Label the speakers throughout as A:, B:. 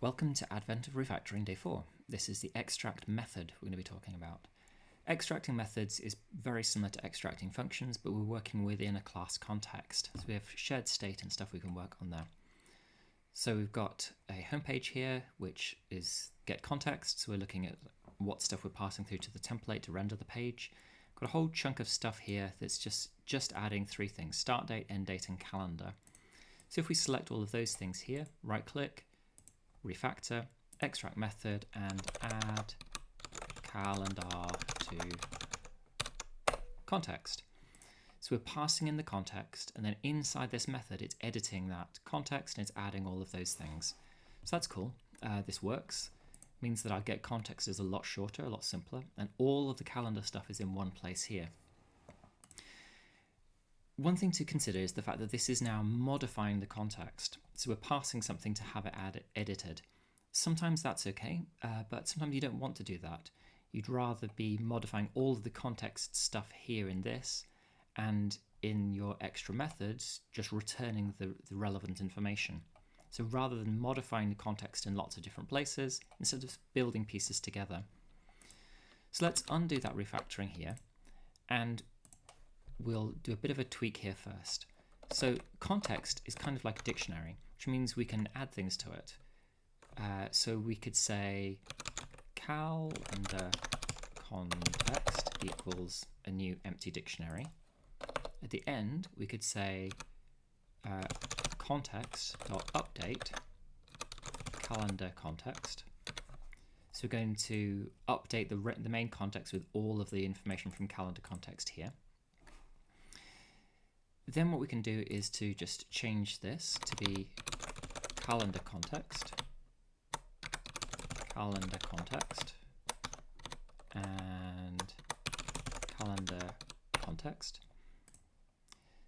A: Welcome to Advent of Refactoring Day 4. This is the extract method we're going to be talking about. Extracting methods is very similar to extracting functions, but we're working within a class context. So we have shared state and stuff we can work on there. So we've got a home page here, which is get context. So we're looking at what stuff we're passing through to the template to render the page. Got a whole chunk of stuff here that's just adding three things: start date, end date, and calendar. So if we select all of those things here, right click, refactor, extract method, and add calendar to context. So we're passing in the context, and then inside this method, it's editing that context and it's adding all of those things. So that's cool. This works. It means that our get context is a lot shorter, a lot simpler, and all of the calendar stuff is in one place here. One thing to consider is the fact that this is now modifying the context. So we're passing something to have it edited. Sometimes that's okay, but sometimes you don't want to do that. You'd rather be modifying all of the context stuff here in this, and in your extra methods, just returning the relevant information. So rather than modifying the context in lots of different places, instead of building pieces together. So let's undo that refactoring here, and we'll do a bit of a tweak here first. So context is kind of like a dictionary, which means we can add things to it. So we could say calendar context equals a new empty dictionary. At the end, we could say context.update calendar context. So we're going to update the main context with all of the information from calendar context here. Then what we can do is to just change this to be calendar context, and calendar context.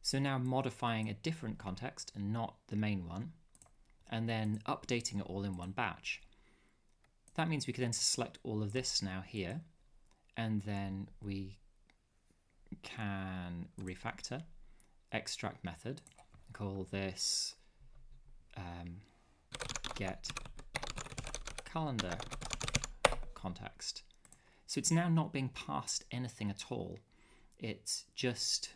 A: So now modifying a different context and not the main one, and then updating it all in one batch. That means we can then select all of this now here, and then we can refactor, extract method, call this get calendar context. So it's now not being passed anything at all. It's just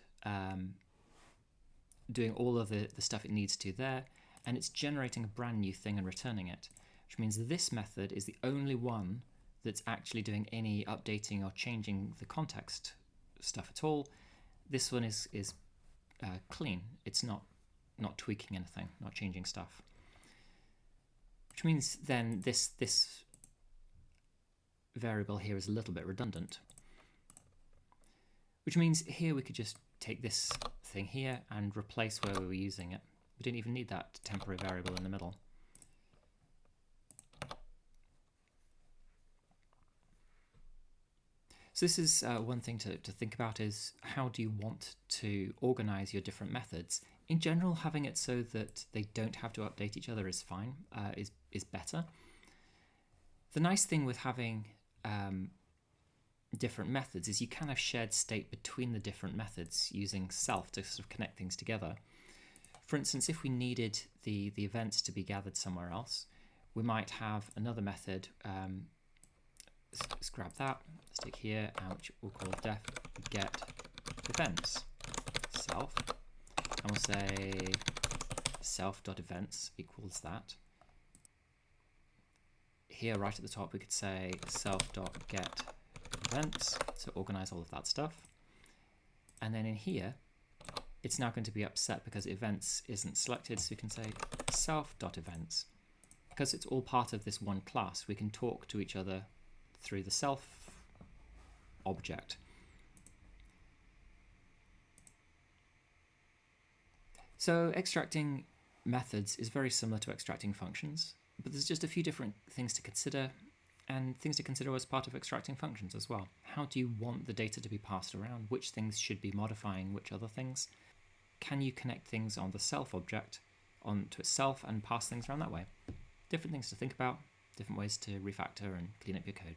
A: doing all of the stuff it needs to there, and it's generating a brand new thing and returning it, which means this method is the only one that's actually doing any updating or changing the context stuff at all. This one is clean. It's not tweaking anything, not changing stuff. Which means then this variable here is a little bit redundant. Which means here we could just take this thing here and replace where we were using it. We didn't even need that temporary variable in the middle. So this is one thing to think about, is how do you want to organize your different methods? In general, having it so that they don't have to update each other is fine, is better. The nice thing with having different methods is you can have shared state between the different methods using self to sort of connect things together. For instance, if we needed the events to be gathered somewhere else, we might have another method. Let's grab that, stick here, which we'll call def get events self, and we'll say self.events equals that. Here right at the top we could say self.get events to organize all of that stuff, and then in here it's now going to be upset because events isn't selected, so we can say self.events. Because it's all part of this one class, we can talk to each other through the self object. So extracting methods is very similar to extracting functions, but there's just a few different things to consider, and things to consider as part of extracting functions as well. How do you want the data to be passed around? Which things should be modifying which other things? Can you connect things on the self object onto itself and pass things around that way? Different things to think about, different ways to refactor and clean up your code.